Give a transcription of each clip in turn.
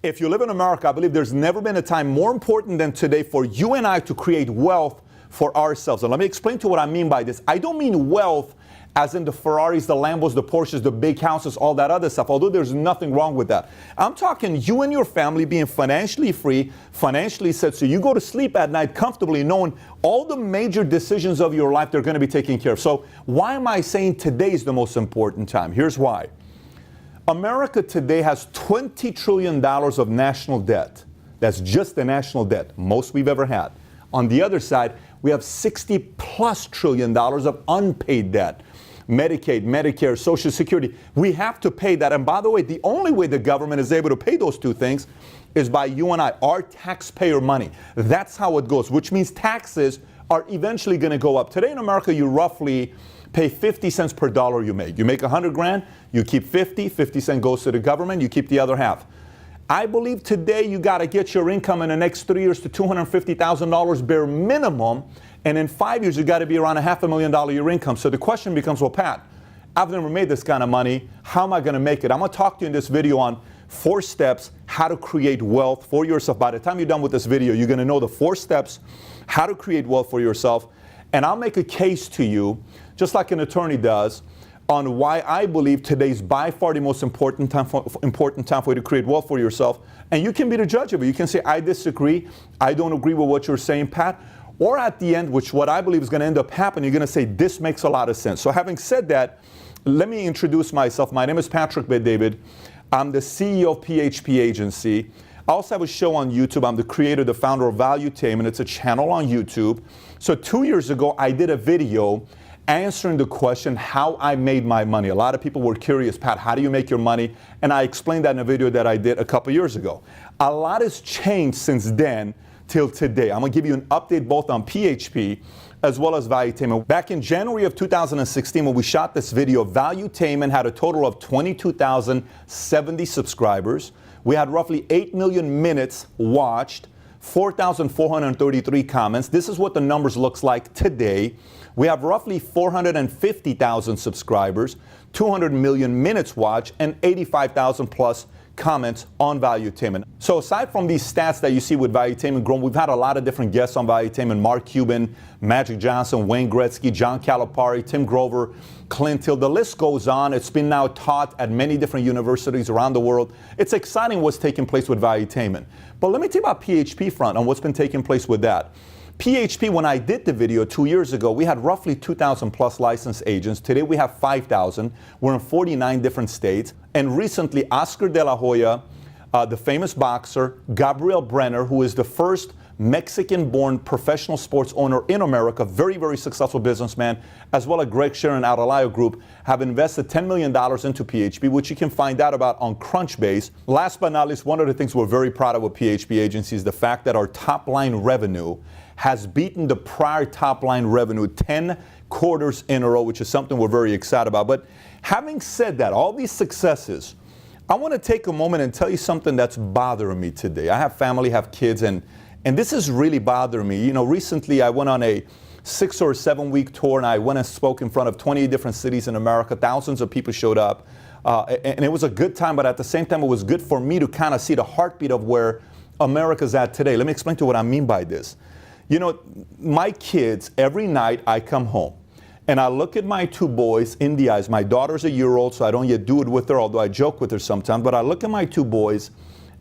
If you live in America, I believe there's never been a time more important than today for you and I to create wealth for ourselves. And let me explain to you what I mean by this. I don't mean wealth as in the Ferraris, the Lambos, the Porsches, the big houses, all that other stuff, although there's nothing wrong with that. I'm talking you and your family being financially free, financially set, so you go to sleep at night comfortably knowing all the major decisions of your life, they're going to be taken care of. So why am I saying today is the most important time? Here's why. America today has $20 trillion of national debt. That's just the national debt, most we've ever had. On the other side, we have $60+ trillion of unpaid debt. Medicaid, Medicare, Social Security. We have to pay that. And by the way, the only way the government is able to pay those two things is by you and I, our taxpayer money. That's how it goes, which means taxes are eventually going to go up. Today in America, you roughly pay 50 cents per dollar you make. You make 100 grand, you keep 50 cents goes to the government, you keep the other half. I believe today you got to get your income in the next 3 years to $250,000 bare minimum. And in 5 years, you got to be around $500,000 your income. So the question becomes, well, Pat, I've never made this kind of money. How am I going to make it? I'm going to talk to you in this video on 4 steps how to create wealth for yourself. By the time you're done with this video, you're going to know the 4 steps how to create wealth for yourself. And I'll make a case to you, just like an attorney does, on why I believe today's by far the most important time for you to create wealth for yourself. And you can be the judge of it. You can say, I disagree. I don't agree with what you're saying, Pat. Or at the end, which what I believe is going to end up happening, you're going to say, this makes a lot of sense. So having said that, let me introduce myself. My name is Patrick Bet-David. I'm the CEO of PHP Agency. I also have a show on YouTube. I'm the creator, the founder of Valuetainment. It's a channel on YouTube. So 2 years ago, I did a video answering the question how I made my money. A lot of people were curious, Pat, how do you make your money? And I explained that in a video that I did a couple years ago. A lot has changed since then till today. I'm going to give you an update both on PHP as well as Valuetainment. Back in January of 2016, when we shot this video, Valuetainment had a total of 22,070 subscribers. We had roughly 8 million minutes watched, 4,433 comments. This is what the numbers looks like today. We have roughly 450,000 subscribers, 200 million minutes watched, and 85,000 plus comments on Valuetainment. So aside from these stats that you see with Valuetainment growing, we've had a lot of different guests on Valuetainment: Mark Cuban, Magic Johnson, Wayne Gretzky, John Calipari, Tim Grover, Clint Hill. The list goes on. It's been now taught at many different universities around the world. It's exciting what's taking place with Valuetainment. But let me tell you about PHP front and what's been taking place with that. PHP, when I did the video 2 years ago, we had roughly 2,000 plus licensed agents. Today we have 5,000. We're in 49 different states. And recently, Oscar De La Hoya, the famous boxer, Gabriel Brenner, who is the first Mexican-born professional sports owner in America, very, very successful businessman, as well as Greg Sharon Atalaya Group, have invested $10 million into PHP, which you can find out about on Crunchbase. Last but not least, one of the things we're very proud of with PHP Agency is the fact that our top-line revenue has beaten the prior top-line revenue 10 quarters in a row, which is something we're very excited about. But having said that, all these successes, I want to take a moment and tell you something that's bothering me today. I have family, have kids, and this is really bothering me. You know, recently I went on a 6 or 7 week tour, and I went and spoke in front of 28 different cities in America. Thousands of people showed up, and it was a good time, but at the same time, it was good for me to kind of see the heartbeat of where America's at today. Let me explain to you what I mean by this. You know, my kids, every night I come home and I look at my 2 boys in the eyes. My daughter's a year old, so I don't yet do it with her, although I joke with her sometimes. But I look at my 2 boys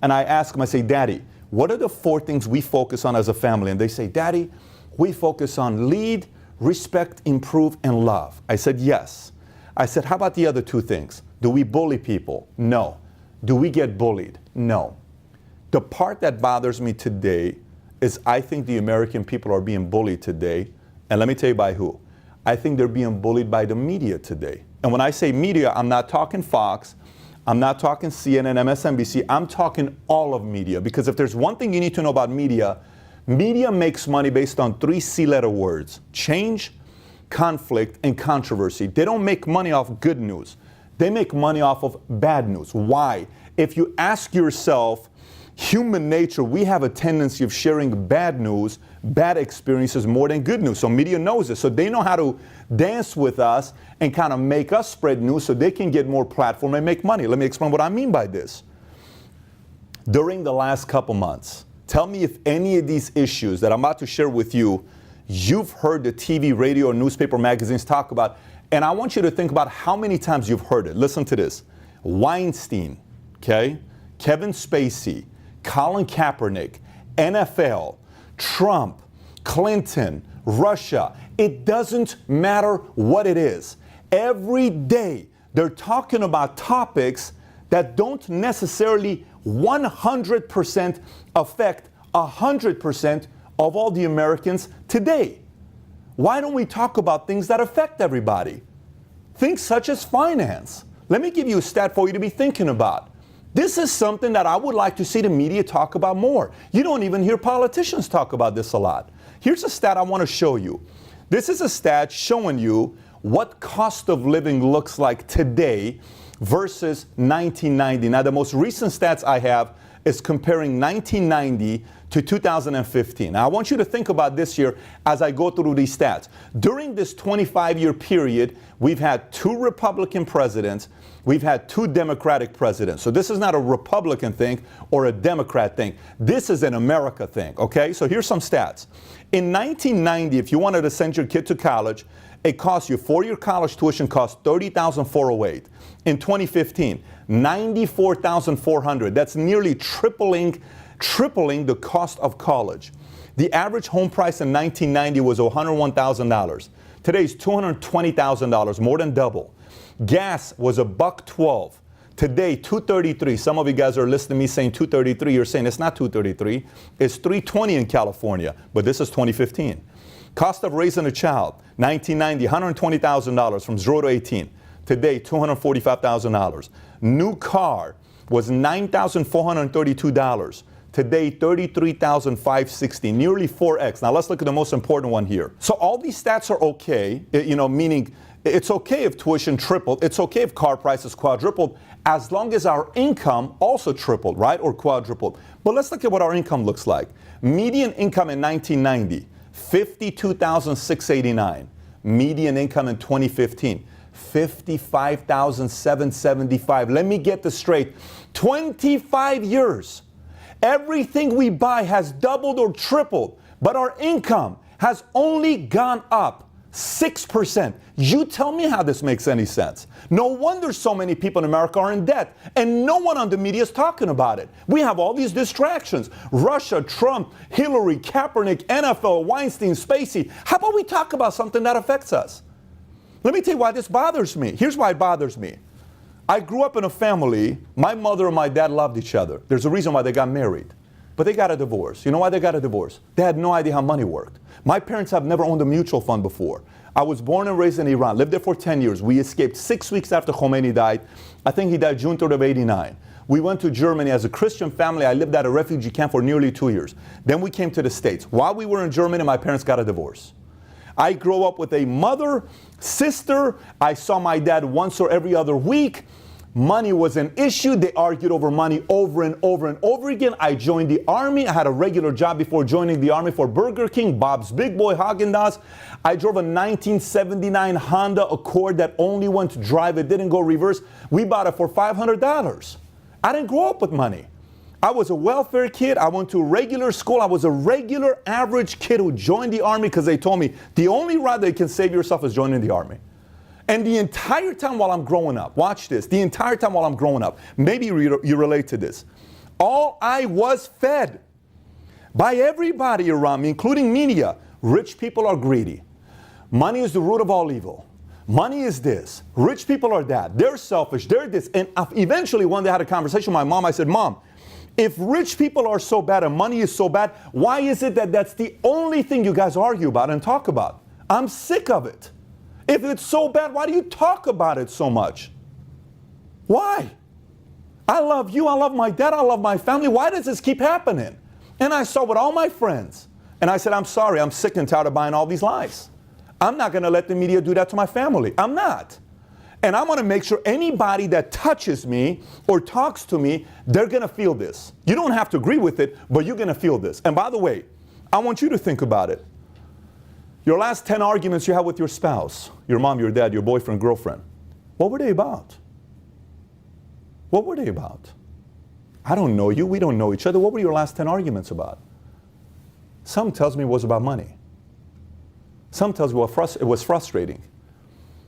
and I ask them, I say, Daddy, what are the 4 things we focus on as a family? And they say, Daddy, we focus on lead, respect, improve, and love. I said, yes. I said, how about the other 2 things? Do we bully people? No. Do we get bullied? No. The part that bothers me today is I think the American people are being bullied today. And let me tell you by who. I think they're being bullied by the media today. And when I say media, I'm not talking Fox, I'm not talking CNN, MSNBC, I'm talking all of media. Because if there's one thing you need to know about media, media makes money based on 3 C-letter words: change, conflict, and controversy. They don't make money off good news. They make money off of bad news. Why? If you ask yourself, human nature, we have a tendency of sharing bad news, bad experiences more than good news. So media knows this. So they know how to dance with us and kind of make us spread news so they can get more platform and make money. Let me explain what I mean by this. during the last couple months. Tell me if any of these issues that I'm about to share with you, you've heard the TV, radio, newspaper, magazines talk about, and I want you to think about how many times you've heard it. Listen to this. Weinstein, okay? Kevin Spacey, Colin Kaepernick, NFL, Trump, Clinton, Russia. It doesn't matter what it is. Every day they're talking about topics that don't necessarily 100% affect 100% of all the Americans today. Why don't we talk about things that affect everybody? Things such as finance. Let me give you a stat for you to be thinking about. This is something that I would like to see the media talk about more. You don't even hear politicians talk about this a lot. Here's a stat I want to show you. This is a stat showing you what cost of living looks like today versus 1990. Now, the most recent stats I have is comparing 1990 to 2015. Now, I want you to think about this year as I go through these stats. During this 25-year period, we've had 2 Republican presidents, we've had 2 Democratic presidents. So this is not a Republican thing or a Democrat thing. This is an America thing, okay? So here's some stats. In 1990, if you wanted to send your kid to college, it cost you, 4-year college tuition cost $30,408. In 2015, $94,400. That's nearly tripling the cost of college. The average home price in 1990 was $101,000. Today is $220,000, more than double. Gas was $1.12. Today, $2.33. Some of you guys are listening to me saying $2.33. You're saying it's not $2.33. It's $3.20 in California, but this is 2015. Cost of raising a child, 1990, $120,000 from 0 to 18. Today, $245,000. New car was $9,432. Today, $33,560, nearly 4x. Now let's look at the most important one here. So all these stats are okay, meaning it's okay if tuition tripled, it's okay if car prices quadrupled, as long as our income also tripled, right, or quadrupled. But let's look at what our income looks like. Median income in 1990, $52,689. Median income in 2015, $55,775. Let me get this straight. 25 years. Everything we buy has doubled or tripled, but our income has only gone up 6%. You tell me how this makes any sense. No wonder so many people in America are in debt, and no one on the media is talking about it. We have all these distractions. Russia, Trump, Hillary, Kaepernick, NFL, Weinstein, Spacey. How about we talk about something that affects us? Let me tell you why this bothers me. Here's why it bothers me. I grew up in a family, my mother and my dad loved each other. There's a reason why they got married. But they got a divorce. You know why they got a divorce? They had no idea how money worked. My parents have never owned a mutual fund before. I was born and raised in Iran, lived there for 10 years. We escaped 6 weeks after Khomeini died. I think he died June 3rd of 89. We went to Germany as a Christian family. I lived at a refugee camp for nearly 2 years. Then we came to the States. While we were in Germany, my parents got a divorce. I grew up with a mother, sister. I saw my dad once or every other week. Money was an issue. They argued over money over and over and over again. I joined the Army. I had a regular job before joining the Army for Burger King, Bob's Big Boy, Häagen-Dazs. I drove a 1979 Honda Accord that only went to drive. It didn't go reverse. We bought it for $500. I didn't grow up with money. I was a welfare kid. I went to regular school. I was a regular average kid who joined the Army because they told me the only route that you can save yourself is joining the Army. And the entire time while I'm growing up, watch this, the entire time while I'm growing up, maybe you relate to this. All I was fed by everybody around me, including media. Rich people are greedy. Money is the root of all evil. Money is this. Rich people are that. They're selfish. They're this. And eventually one day I had a conversation with my mom. I said, Mom, if rich people are so bad and money is so bad, why is it that that's the only thing you guys argue about and talk about? I'm sick of it. If it's so bad, why do you talk about it so much? Why? I love you, I love my dad, I love my family. Why does this keep happening? And I saw with all my friends. And I said, I'm sorry, I'm sick and tired of buying all these lies. I'm not going to let the media do that to my family. I'm not. And I'm going to make sure anybody that touches me or talks to me, they're going to feel this. You don't have to agree with it, but you're going to feel this. And by the way, I want you to think about it. Your last 10 arguments you had with your spouse, your mom, your dad, your boyfriend, girlfriend, what were they about? What were they about? I don't know you. We don't know each other. What were your last 10 arguments about? Some tells me it was about money. Some tells me it was frustrating.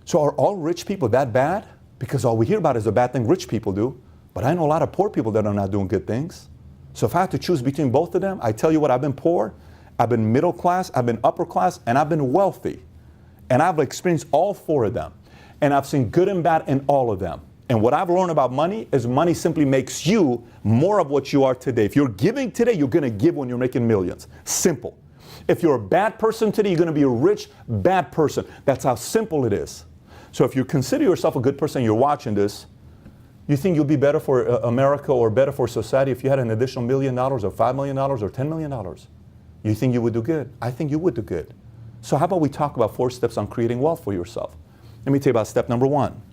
So are all rich people that bad? Because all we hear about is the bad thing rich people do. But I know a lot of poor people that are not doing good things. So if I had to choose between both of them, I tell you what, I've been poor, I've been middle class, I've been upper class, and I've been wealthy. And I've experienced all four of them. And I've seen good and bad in all of them. And what I've learned about money is money simply makes you more of what you are today. If you're giving today, you're going to give when you're making millions. Simple. If you're a bad person today, you're going to be a rich, bad person. That's how simple it is. So if you consider yourself a good person, you're watching this, you think you'll be better for America or better for society if you had an additional $1 million or $5 million or $10 million? You think you would do good? I think you would do good. So how about we talk about 4 steps on creating wealth for yourself? Let me tell you about step number 1.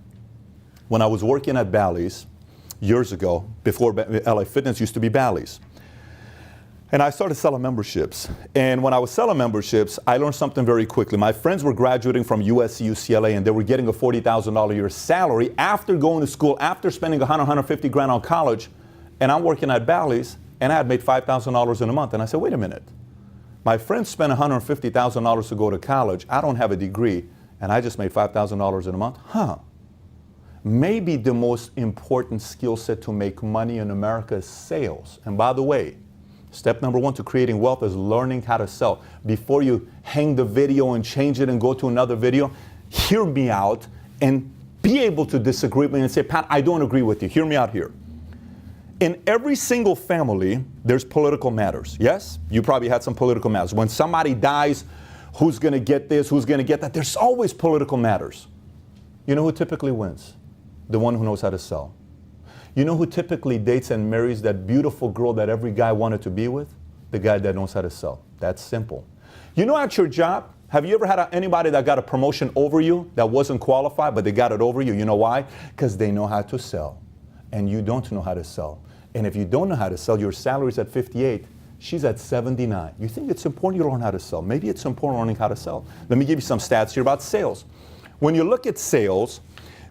When I was working at Bally's years ago, before LA Fitness used to be Bally's, and I started selling memberships. And when I was selling memberships, I learned something very quickly. My friends were graduating from USC, UCLA, and they were getting a $40,000 a year salary after going to school, after spending $150 grand on college. And I'm working at Bally's, and I had made $5,000 in a month. And I said, wait a minute. My friends spent $150,000 to go to college. I don't have a degree, and I just made $5,000 in a month? Maybe the most important skill set to make money in America is sales. And by the way, step number 1 to creating wealth is learning how to sell. Before you hang the video and change it and go to another video, hear me out and be able to disagree with me and say, Pat, I don't agree with you. Hear me out here. In every single family, there's political matters. Yes? You probably had some political matters. When somebody dies, who's going to get this? Who's going to get that? There's always political matters. You know who typically wins? The one who knows how to sell. You know who typically dates and marries that beautiful girl that every guy wanted to be with? The guy that knows how to sell. That's simple. You know, at your job, have you ever had anybody that got a promotion over you that wasn't qualified, but they got it over you? You know why? Because they know how to sell. And you don't know how to sell. And if you don't know how to sell, your salary's at 58, she's at 79. You think it's important you learn how to sell. Maybe it's important learning how to sell. Let me give you some stats here about sales. When you look at sales,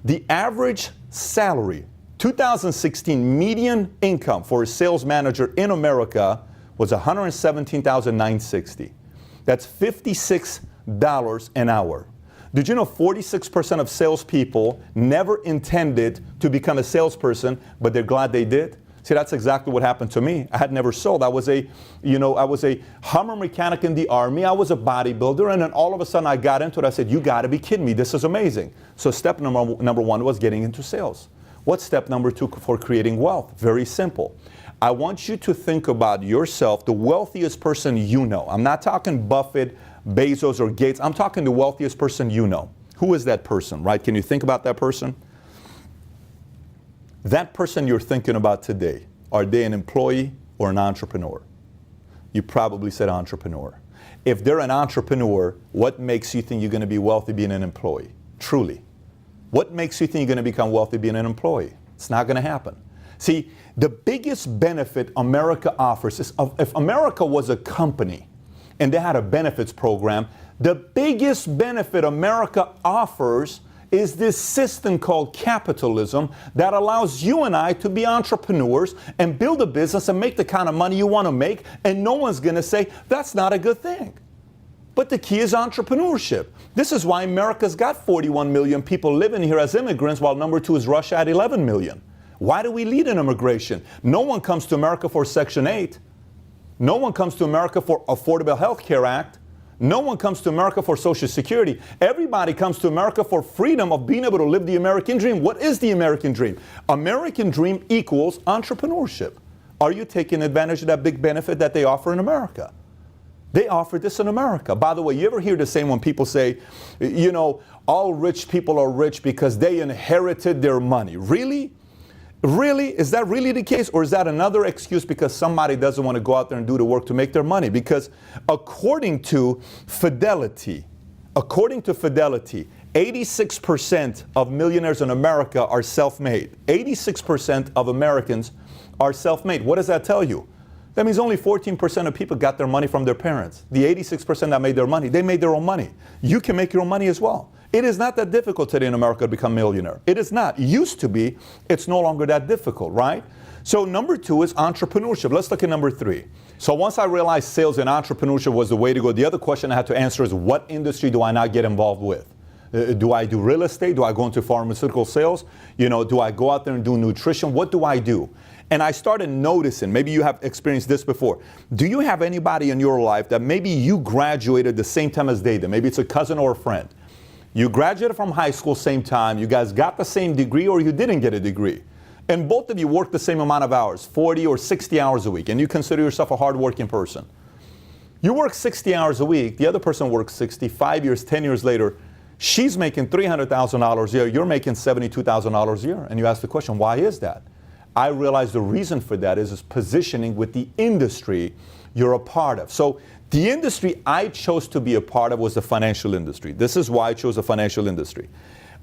the average salary, 2016 median income for a sales manager in America was $117,960. That's $56 an hour. Did you know 46% of salespeople never intended to become a salesperson, but they're glad they did? See, that's exactly what happened to me. I had never sold. I was a Hummer mechanic in the Army. I was a bodybuilder, and then all of a sudden I got into it. I said, you got to be kidding me. This is amazing. So step number 1 was getting into sales. What's step number 2 for creating wealth? Very simple. I want you to think about yourself, the wealthiest person you know. I'm not talking Buffett, Bezos, or Gates. I'm talking the wealthiest person you know. Who is that person, right? Can you think about that person? That person you're thinking about today, are they an employee or an entrepreneur? You probably said entrepreneur. If they're an entrepreneur, what makes you think you're going to be wealthy being an employee? Truly. What makes you think you're going to become wealthy being an employee? It's not going to happen. See, the biggest benefit America offers is if America was a company and they had a benefits program, the biggest benefit America offers is this system called capitalism that allows you and I to be entrepreneurs and build a business and make the kind of money you want to make, and no one's going to say, that's not a good thing. But the key is entrepreneurship. This is why America's got 41 million people living here as immigrants, while number 2 is Russia at 11 million. Why do we lead in immigration? No one comes to America for Section 8. No one comes to America for Affordable Health Care Act. No one comes to America for Social Security. Everybody comes to America for freedom of being able to live the American dream. What is the American dream? American dream equals entrepreneurship. Are you taking advantage of that big benefit that they offer in America? They offer this in America. By the way, you ever hear the same when people say, you know, all rich people are rich because they inherited their money? Really? Really? Is that really the case? Or is that another excuse because somebody doesn't want to go out there and do the work to make their money? Because according to Fidelity, 86% of millionaires in America are self-made. 86% of Americans are self-made. What does that tell you? That means only 14% of people got their money from their parents. The 86% that made their money, they made their own money. You can make your own money as well. It is not that difficult today in America to become a millionaire. It is not. It used to be. It's no longer that difficult, right? So number 2 is entrepreneurship. Let's look at number 3. So once I realized sales and entrepreneurship was the way to go, the other question I had to answer is, what industry do I not get involved with? Do I do real estate? Do I go into pharmaceutical sales? Do I go out there and do nutrition? What do I do? And I started noticing, maybe you have experienced this before. Do you have anybody in your life that maybe you graduated the same time as they did? Maybe it's a cousin or a friend. You graduated from high school same time, you guys got the same degree, or you didn't get a degree. And both of you work the same amount of hours, 40 or 60 hours a week, and you consider yourself a hardworking person. You work 60 hours a week, the other person works 60, 5 years, 10 years later, she's making $300,000 a year, you're making $72,000 a year. And you ask the question, why is that? I realize the reason for that is positioning with the industry you're a part of. So the industry I chose to be a part of was the financial industry. This is why I chose the financial industry.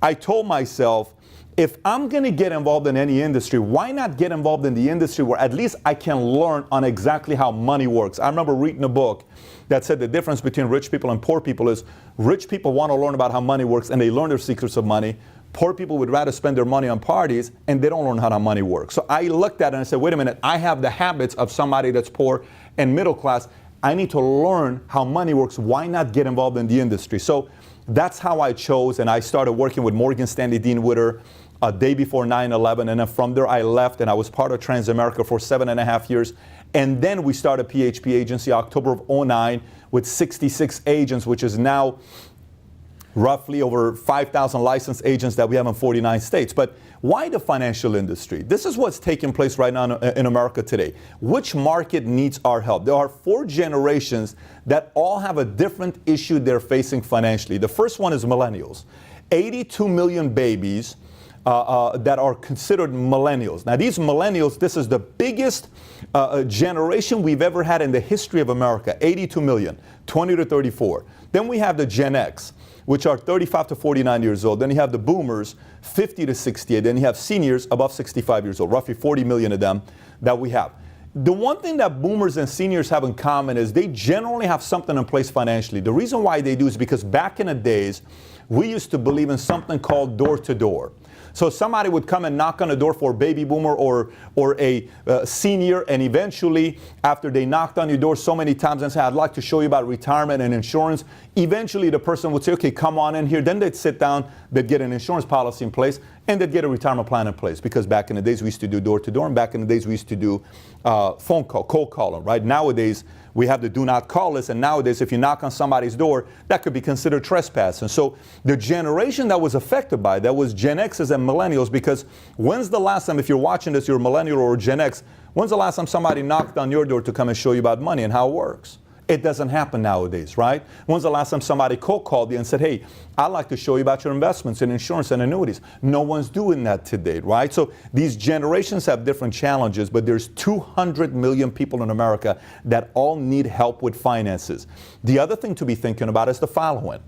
I told myself, if I'm going to get involved in any industry, why not get involved in the industry where at least I can learn on exactly how money works? I remember reading a book that said the difference between rich people and poor people is rich people want to learn about how money works and they learn their secrets of money. Poor people would rather spend their money on parties and they don't learn how money works. So I looked at it and I said, wait a minute, I have the habits of somebody that's poor and middle class. I need to learn how money works. Why not get involved in the industry? So that's how I chose, and I started working with Morgan Stanley Dean Witter a day before 9/11, and then from there I left and I was part of Transamerica for 7.5 years. And then we started PHP Agency October of 2009 with 66 agents, which is now roughly over 5,000 licensed agents that we have in 49 states. But why the financial industry? This is what's taking place right now in America today. Which market needs our help? There are 4 generations that all have a different issue they're facing financially. The first one is millennials. 82 million babies that are considered millennials. Now these millennials, this is the biggest generation we've ever had in the history of America, 82 million, 20 to 34. Then we have the Gen X, which are 35 to 49 years old. Then you have the boomers, 50 to 68. Then you have seniors above 65 years old, roughly 40 million of them that we have. The one thing that boomers and seniors have in common is they generally have something in place financially. The reason why they do is because back in the days, we used to believe in something called door-to-door. So somebody would come and knock on the door for a baby boomer or a senior, and eventually, after they knocked on your door so many times and said, I'd like to show you about retirement and insurance, eventually the person would say, okay, come on in here. Then they'd sit down, they'd get an insurance policy in place, and they'd get a retirement plan in place. Because back in the days, we used to do door-to-door, and back in the days, we used to do phone call, cold calling, right? Nowadays, we have the do not call list, and nowadays if you knock on somebody's door, that could be considered trespass. And so the generation that was affected by that was Gen X's and millennials, because when's the last time, if you're watching this, you're a millennial or Gen X, when's the last time somebody knocked on your door to come and show you about money and how it works? It doesn't happen nowadays, right? When's the last time somebody cold called you and said, hey, I'd like to show you about your investments in insurance and annuities? No one's doing that today, right? So these generations have different challenges, but there's 200 million people in America that all need help with finances. The other thing to be thinking about is the following.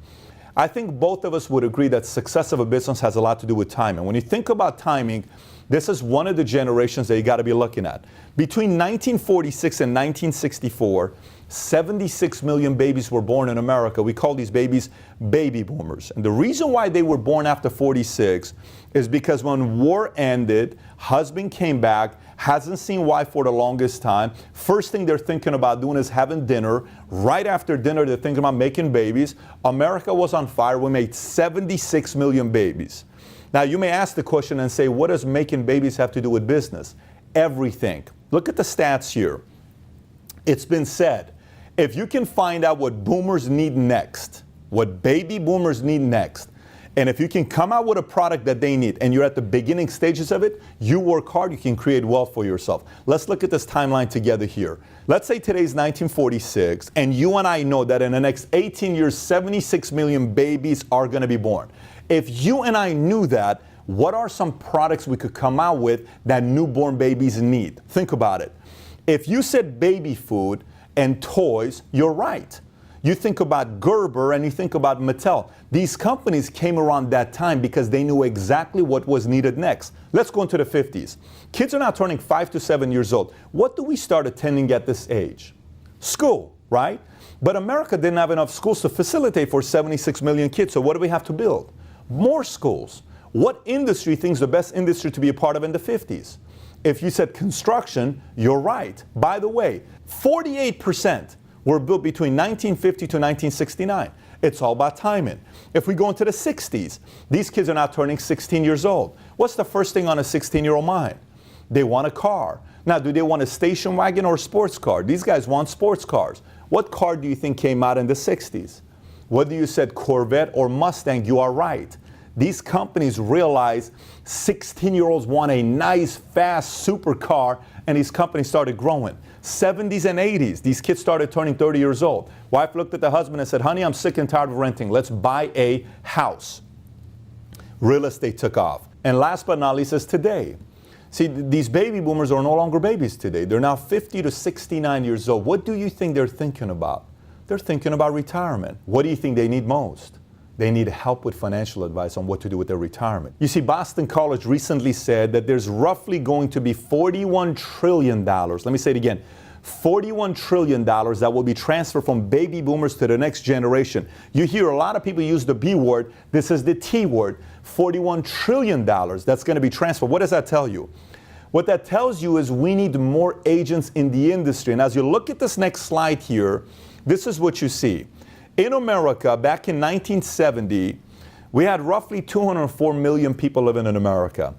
I think both of us would agree that success of a business has a lot to do with timing. When you think about timing, this is one of the generations that you got to be looking at. Between 1946 and 1964, 76 million babies were born in America. We call these babies baby boomers. And the reason why they were born after 46 is because when war ended, husband came back, hasn't seen wife for the longest time. First thing they're thinking about doing is having dinner. Right after dinner, they're thinking about making babies. America was on fire. We made 76 million babies. Now, you may ask the question and say, what does making babies have to do with business? Everything. Look at the stats here. It's been said, if you can find out what boomers need next, what baby boomers need next, and if you can come out with a product that they need and you're at the beginning stages of it, you work hard, you can create wealth for yourself. Let's look at this timeline together here. Let's say today's 1946, and you and I know that in the next 18 years, 76 million babies are going to be born. If you and I knew that, what are some products we could come out with that newborn babies need? Think about it. If you said baby food and toys, you're right. You think about Gerber and you think about Mattel. These companies came around that time because they knew exactly what was needed next. Let's go into the 50s. Kids are now turning 5 to 7 years old. What do we start attending at this age? School, right? But America didn't have enough schools to facilitate for 76 million kids. So what do we have to build? More schools. What industry thinks the best industry to be a part of in the 50s? If you said construction, you're right. By the way, 48% were built between 1950 to 1969. It's all about timing. If we go into the 60s, these kids are now turning 16 years old. What's the first thing on a 16-year-old mind? They want a car. Now, do they want a station wagon or a sports car? These guys want sports cars. What car do you think came out in the 60s? Whether you said Corvette or Mustang, you are right. These companies realize 16-year-olds want a nice, fast supercar, and these companies started growing. 70s and 80s, these kids started turning 30 years old. Wife looked at the husband and said, honey, I'm sick and tired of renting. Let's buy a house. Real estate took off. And last but not least is today. See, these baby boomers are no longer babies today. They're now 50 to 69 years old. What do you think they're thinking about? They're thinking about retirement. What do you think they need most? They need help with financial advice on what to do with their retirement. You see, Boston College recently said that there's roughly going to be $41 trillion. Let me say it again. $41 trillion that will be transferred from baby boomers to the next generation. You hear a lot of people use the B word. This is the T word. $41 trillion that's going to be transferred. What does that tell you? What that tells you is we need more agents in the industry. And as you look at this next slide here, this is what you see. In America, back in 1970, we had roughly 204 million people living in America.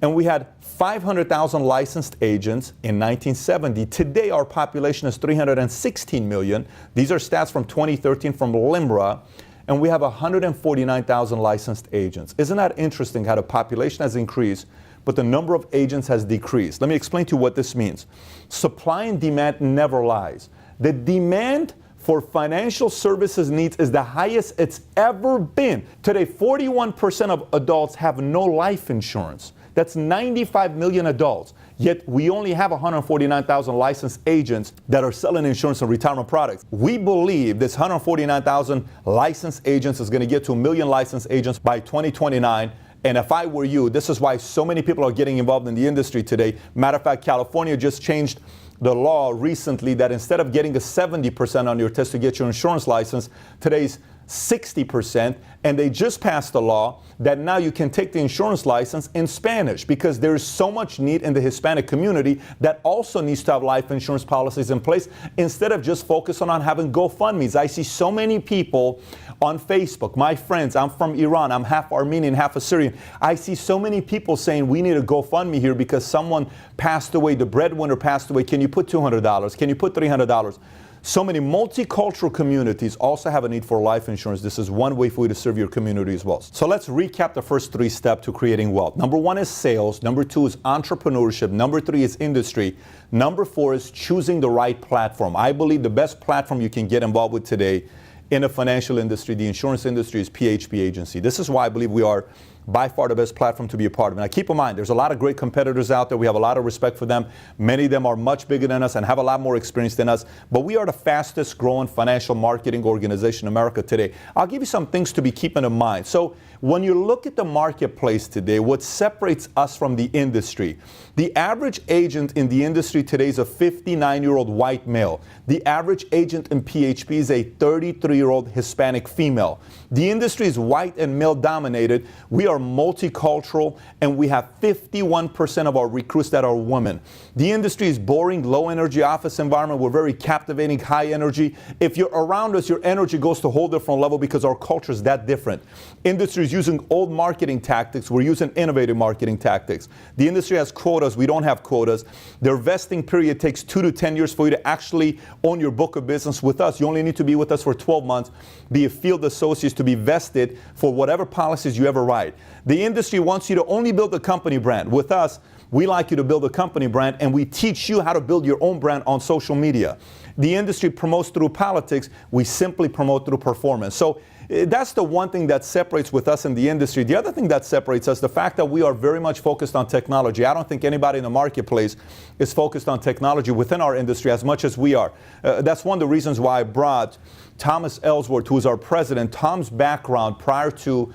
And we had 500,000 licensed agents in 1970. Today, our population is 316 million. These are stats from 2013 from LIMRA. And we have 149,000 licensed agents. Isn't that interesting how the population has increased, but the number of agents has decreased? Let me explain to you what this means. Supply and demand never lies. The demand for financial services needs is the highest it's ever been. Today, 41% of adults have no life insurance. That's 95 million adults. Yet we only have 149,000 licensed agents that are selling insurance and retirement products. We believe this 149,000 licensed agents is going to get to 1 million licensed agents by 2029. And if I were you, this is why so many people are getting involved in the industry today. Matter of fact, California just changed the law recently that instead of getting a 70% on your test to get your insurance license, today's 60%, and they just passed a law that now you can take the insurance license in Spanish because there is so much need in the Hispanic community that also needs to have life insurance policies in place instead of just focusing on having GoFundMes. I see so many people on Facebook, my friends, I'm from Iran, I'm half Armenian, half Assyrian. I see so many people saying we need a GoFundMe here because someone passed away, the breadwinner passed away. Can you put $200? Can you put $300? So many multicultural communities also have a need for life insurance. This is one way for you to serve your community as well. So let's recap the first 3 steps to creating wealth. Number 1 is sales. Number 2 is entrepreneurship. Number 3 is industry. Number 4 is choosing the right platform. I believe the best platform you can get involved with today in the financial industry, the insurance industry, is PHP Agency. This is why I believe we are by far the best platform to be a part of. Now keep in mind, there's a lot of great competitors out there. We have a lot of respect for them. Many of them are much bigger than us and have a lot more experience than us. But we are the fastest growing financial marketing organization in America today. I'll give you some things to be keeping in mind. So when you look at the marketplace today, what separates us from the industry, the average agent in the industry today is a 59-year-old white male. The average agent in PHP is a 33-year-old Hispanic female. The industry is white and male dominated. We are multicultural, and we have 51% of our recruits that are women. The industry is boring, low energy office environment. We're very captivating, high energy. If you're around us, your energy goes to a whole different level because our culture is that different. Industry is using old marketing tactics. We're using innovative marketing tactics. The industry has quotas. We don't have quotas. Their vesting period takes 2 to 10 years for you to actually own your book of business. With us, you only need to be with us for 12 months, be a field associate to be vested for whatever policies you ever write. The industry wants you to only build a company brand. With us, we like you to build a company brand, and we teach you how to build your own brand on social media. The industry promotes through politics. We simply promote through performance. So that's the one thing that separates with us in the industry. The other thing that separates us, the fact that we are very much focused on technology. I don't think anybody in the marketplace is focused on technology within our industry as much as we are. That's one of the reasons why I brought Thomas Ellsworth, who is our president. Tom's background prior to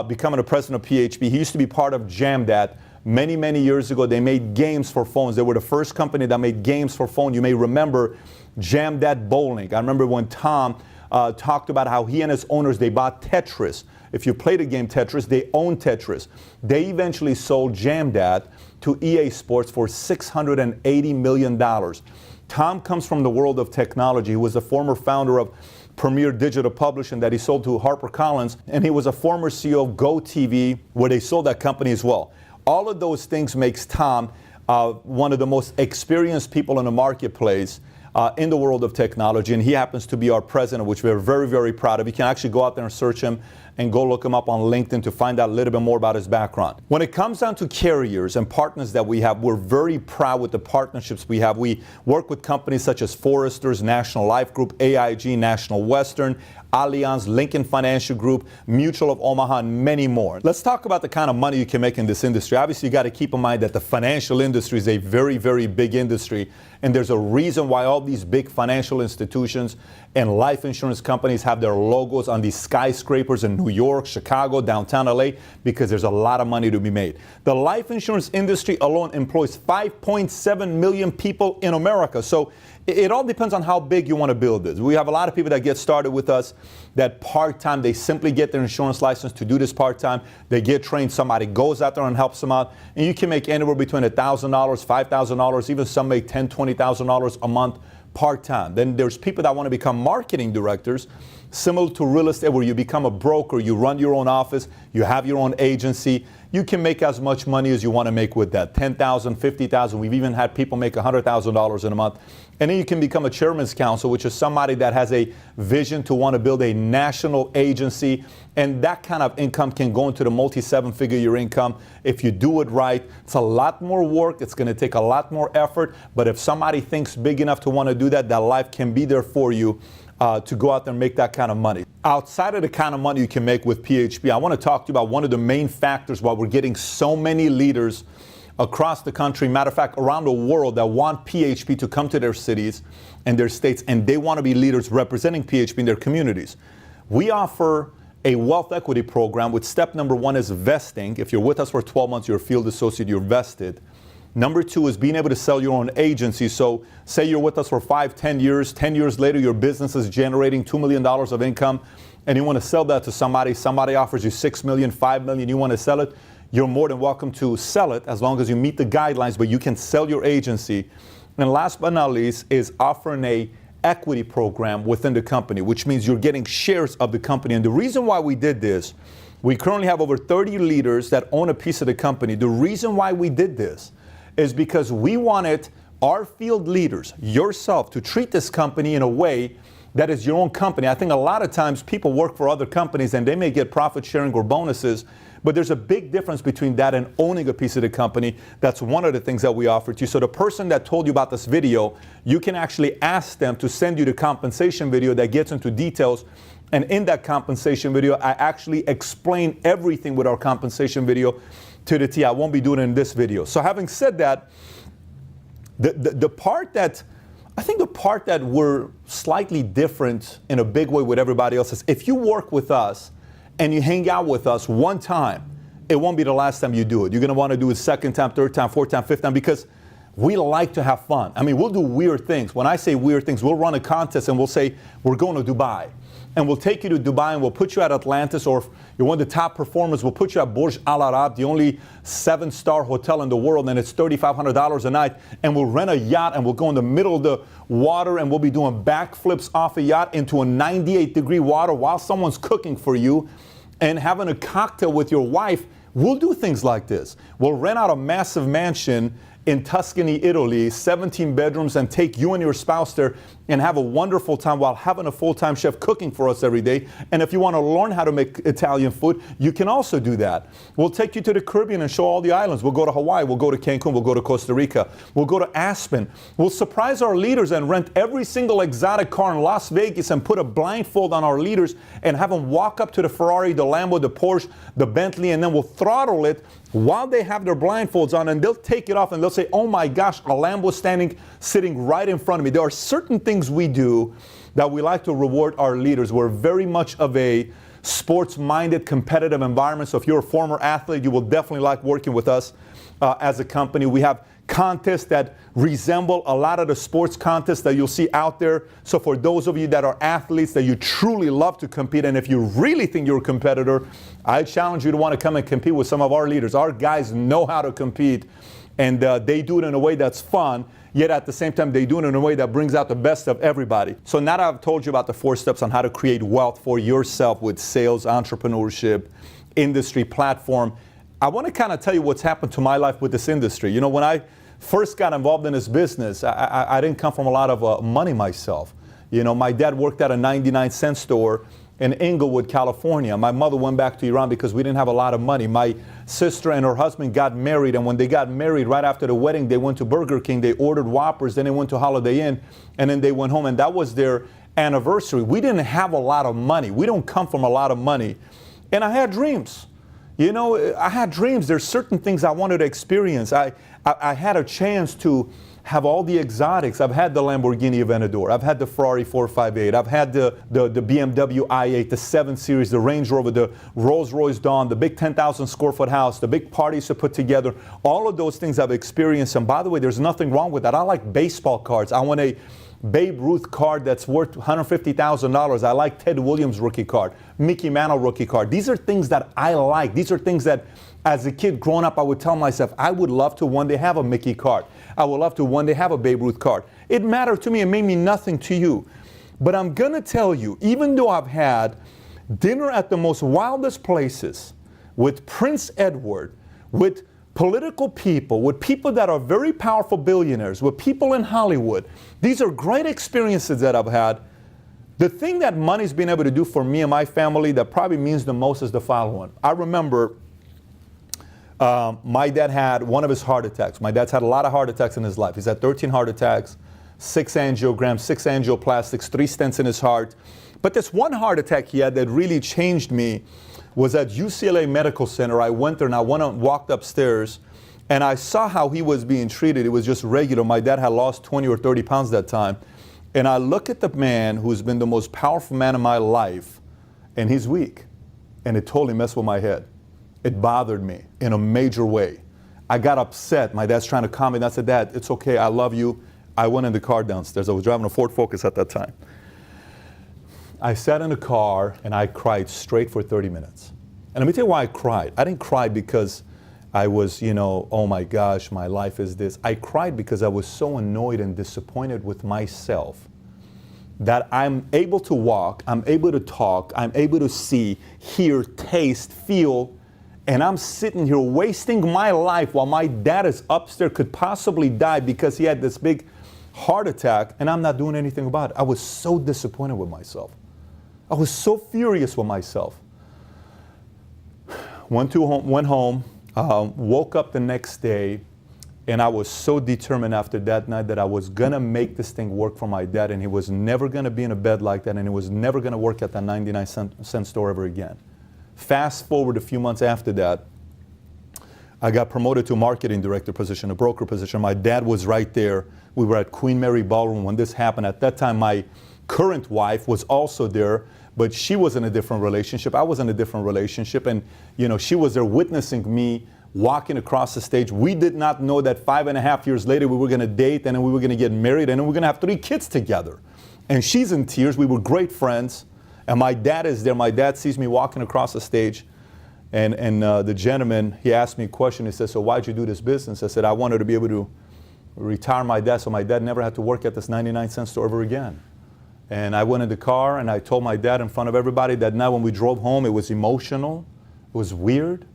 becoming the president of PHP, he used to be part of Jamdat. Many years ago, they made games for phones. They were the first company that made games for phone. You may remember Jamdat Bowling. I remember when Tom talked about how he and his owners, they bought Tetris. If you play the game Tetris, they own Tetris. They eventually sold Jamdad to EA Sports for $680 million. Tom comes from the world of technology. He was a former founder of Premier Digital Publishing that he sold to HarperCollins, and he was a former CEO of GoTV, where they sold that company as well. All of those things makes Tom one of the most experienced people in the marketplace in the world of technology, and he happens to be our president, which we're very, very proud of. You can actually go out there and search him and go look him up on LinkedIn to find out a little bit more about his background. When it comes down to carriers and partners that we have, we're very proud with the partnerships we have. We work with companies such as Foresters, National Life Group, AIG, National Western, Allianz, Lincoln Financial Group, Mutual of Omaha, and many more. Let's talk about the kind of money you can make in this industry. Obviously, you got to keep in mind that the financial industry is a very, very big industry, and there's a reason why all these big financial institutions and life insurance companies have their logos on these skyscrapers in New York, Chicago, downtown LA, because there's a lot of money to be made. The life insurance industry alone employs 5.7 million people in America. So it all depends on how big you want to build this. We have a lot of people that get started with us that part-time, they simply get their insurance license to do this part-time. They get trained, somebody goes out there and helps them out, and you can make anywhere between $1,000, $5,000, even some make $10,000, $20,000 a month part-time. Then there's people that want to become marketing directors, similar to real estate, where you become a broker, you run your own office, you have your own agency. You can make as much money as you want to make with that, $10,000, $50,000. We've even had people make $100,000 in a month. And then you can become a chairman's counsel, which is somebody that has a vision to want to build a national agency. And that kind of income can go into the multi-seven-figure income if you do it right. It's a lot more work. It's going to take a lot more effort. But if somebody thinks big enough to want to do that, that life can be there for you to go out there and make that kind of money. Outside of the kind of money you can make with PHP, I want to talk to you about one of the main factors why we're getting so many leaders across the country, matter of fact, around the world, that want PHP to come to their cities and their states, and they want to be leaders representing PHP in their communities. We offer a wealth equity program with step number one is vesting. If you're with us for 12 months, you're a field associate, you're vested. Number two is being able to sell your own agency. So say you're with us for 5, 10 years, 10 years later, your business is generating $2 million of income, and you want to sell that to somebody offers you $6 million, $5 million, you want to sell it, you're more than welcome to sell it as long as you meet the guidelines, but you can sell your agency. And last but not least is offering a equity program within the company, which means you're getting shares of the company. And the reason why we did this, we currently have over 30 leaders that own a piece of the company. The reason why we did this is because we wanted our field leaders, yourself, to treat this company in a way that is your own company. I think a lot of times people work for other companies and they may get profit sharing or bonuses, but there's a big difference between that and owning a piece of the company. That's one of the things that we offer to you. So the person that told you about this video, you can actually ask them to send you the compensation video that gets into details. And in that compensation video, I actually explain everything with our compensation video to the T. I won't be doing it in this video. So having said that, the part that we're slightly different in a big way with everybody else is if you work with us and you hang out with us one time, it won't be the last time you do it. You're going to want to do it second time, third time, fourth time, fifth time, because we like to have fun. I mean, we'll do weird things. When I say weird things, we'll run a contest and we'll say, we're going to Dubai. And we'll take you to Dubai and we'll put you at Atlantis, or if you're one of the top performers, we'll put you at Burj Al Arab, the only 7-star hotel in the world, and it's $3,500 a night. And we'll rent a yacht and we'll go in the middle of the water and we'll be doing backflips off a yacht into a 98-degree water while someone's cooking for you and having a cocktail with your wife. We'll do things like this. We'll rent out a massive mansion in Tuscany, Italy, 17 bedrooms, and take you and your spouse there and have a wonderful time while having a full-time chef cooking for us every day. And if you want to learn how to make Italian food, you can also do that. We'll take you to the Caribbean and show all the islands. We'll go to Hawaii, we'll go to Cancun, we'll go to Costa Rica, we'll go to Aspen. We'll surprise our leaders and rent every single exotic car in Las Vegas and put a blindfold on our leaders and have them walk up to the Ferrari, the Lambo, the Porsche, the Bentley, and then we'll throttle it while they have their blindfolds on, and they'll take it off and they'll say, oh my gosh, a Lambo sitting right in front of me. There are certain things we do that we like to reward our leaders. We're very much of a sports-minded, competitive environment. So if you're a former athlete, you will definitely like working with us as a company. We have contests that resemble a lot of the sports contests that you'll see out there. So for those of you that are athletes, that you truly love to compete, and if you really think you're a competitor, I challenge you to want to come and compete with some of our leaders. Our guys know how to compete, and they do it in a way that's fun, yet at the same time, they do it in a way that brings out the best of everybody. So now that I've told you about the 4 steps on how to create wealth for yourself with sales, entrepreneurship, industry, platform, I want to kind of tell you what's happened to my life with this industry. You know, when I first got involved in this business, I didn't come from a lot of money myself. You know, my dad worked at a 99-cent store in Inglewood, California. My mother went back to Iran because we didn't have a lot of money. My sister and her husband got married, and when they got married, right after the wedding, they went to Burger King, they ordered Whoppers, then they went to Holiday Inn, and then they went home, and that was their anniversary. We didn't have a lot of money. We don't come from a lot of money. And I had dreams. You know, I had dreams. There's certain things I wanted to experience. I had a chance to have all the exotics. I've had the Lamborghini Aventador. I've had the Ferrari 458. I've had the BMW i8, the 7 Series, the Range Rover, the Rolls-Royce Dawn, the big 10,000 square foot house, the big parties to put together. All of those things I've experienced. And by the way, there's nothing wrong with that. I like baseball cards. I want a Babe Ruth card that's worth $150,000. I like Ted Williams rookie card, Mickey Mantle rookie card. These are things that I like. These are things that as a kid growing up, I would tell myself, I would love to one day have a Mickey card. I would love to one day have a Babe Ruth card. It mattered to me. It may mean nothing to you. But I'm going to tell you, even though I've had dinner at the most wildest places with Prince Edward, with political people, with people that are very powerful billionaires, with people in Hollywood. These are great experiences that I've had. The thing that money's been able to do for me and my family that probably means the most is the following. I remember my dad had one of his heart attacks. My dad's had a lot of heart attacks in his life. He's had 13 heart attacks, 6 angiograms, 6 angioplastics, 3 stents in his heart. But this one heart attack he had that really changed me was at UCLA Medical Center. I went there and I walked upstairs and I saw how he was being treated. It was just regular. My dad had lost 20 or 30 pounds that time. And I look at the man who's been the most powerful man in my life, and he's weak. And it totally messed with my head. It bothered me in a major way. I got upset. My dad's trying to calm me. And I said, Dad, it's okay. I love you. I went in the car downstairs. I was driving a Ford Focus at that time. I sat in the car and I cried straight for 30 minutes. And let me tell you why I cried. I didn't cry because I was, you know, oh my gosh, my life is this. I cried because I was so annoyed and disappointed with myself that I'm able to walk, I'm able to talk, I'm able to see, hear, taste, feel, and I'm sitting here wasting my life while my dad is upstairs, could possibly die because he had this big heart attack, and I'm not doing anything about it. I was so disappointed with myself. I was so furious with myself. Went home, woke up the next day, and I was so determined after that night that I was going to make this thing work for my dad, and he was never going to be in a bed like that, and he was never going to work at that 99-cent store ever again. Fast forward a few months after that, I got promoted to a marketing director position, a broker position. My dad was right there. We were at Queen Mary Ballroom when this happened. At that time, my current wife was also there, but she was in a different relationship. I was in a different relationship, and you know, she was there witnessing me walking across the stage. We did not know that 5.5 years later we were going to date, and then we were going to get married, and then we were going to have 3 kids together. And she's in tears. We were great friends, and my dad is there. My dad sees me walking across the stage, and the gentleman, he asked me a question. He said, so why'd you do this business? I said, I wanted to be able to retire my dad so my dad never had to work at this 99-cent store ever again. And I went in the car and I told my dad in front of everybody that night when we drove home, it was emotional, it was weird,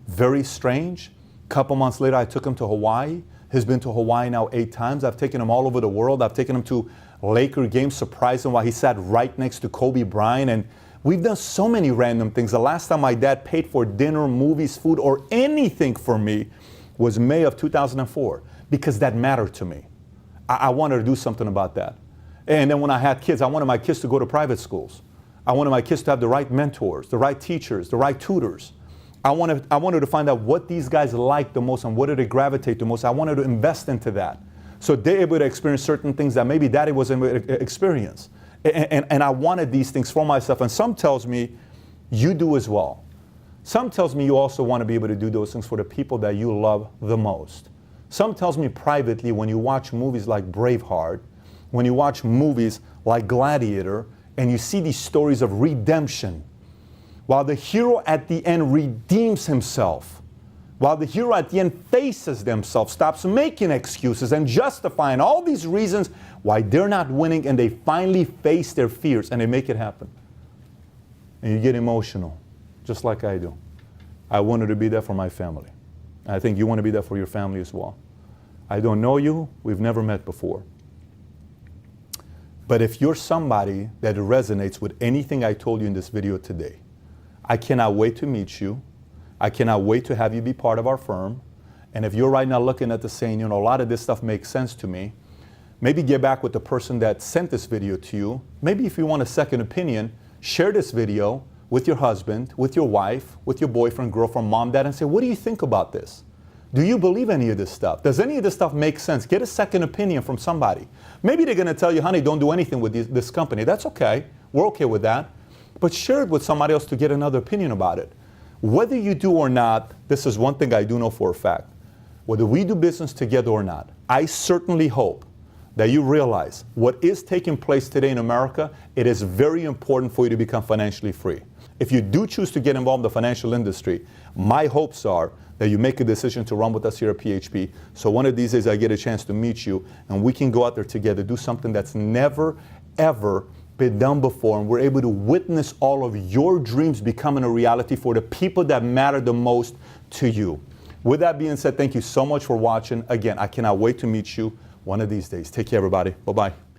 very strange. A couple months later, I took him to Hawaii. He's been to Hawaii now 8 times. I've taken him all over the world. I've taken him to Laker games, surprised him while he sat right next to Kobe Bryant. And we've done so many random things. The last time my dad paid for dinner, movies, food, or anything for me was May of 2004, because that mattered to me. I wanted to do something about that. And then when I had kids, I wanted my kids to go to private schools. I wanted my kids to have the right mentors, the right teachers, the right tutors. I wanted to find out what these guys liked the most and what did they gravitate the most. I wanted to invest into that, so they're able to experience certain things that maybe daddy wasn't able to experience. And I wanted these things for myself. And some tells me you do as well. Some tells me you also want to be able to do those things for the people that you love the most. Some tells me privately, when you watch movies like Braveheart, when you watch movies like Gladiator, and you see these stories of redemption, while the hero at the end redeems himself, while the hero at the end faces themselves, stops making excuses and justifying all these reasons why they're not winning, and they finally face their fears and they make it happen. And you get emotional, just like I do. I wanted to be there for my family. I think you want to be there for your family as well. I don't know you, we've never met before. But if you're somebody that resonates with anything I told you in this video today, I cannot wait to meet you. I cannot wait to have you be part of our firm. And if you're right now looking at this saying, you know, a lot of this stuff makes sense to me, maybe get back with the person that sent this video to you. Maybe if you want a second opinion, share this video with your husband, with your wife, with your boyfriend, girlfriend, mom, dad, and say, what do you think about this? Do you believe any of this stuff? Does any of this stuff make sense? Get a second opinion from somebody. Maybe they're going to tell you, honey, don't do anything with this company. That's okay. We're okay with that. But share it with somebody else to get another opinion about it. Whether you do or not, this is one thing I do know for a fact. Whether we do business together or not, I certainly hope that you realize what is taking place today in America, it is very important for you to become financially free. If you do choose to get involved in the financial industry, my hopes are that you make a decision to run with us here at PHP. So one of these days I get a chance to meet you and we can go out there together, do something that's never, ever been done before, and we're able to witness all of your dreams becoming a reality for the people that matter the most to you. With that being said, thank you so much for watching. Again, I cannot wait to meet you one of these days. Take care, everybody. Bye-bye.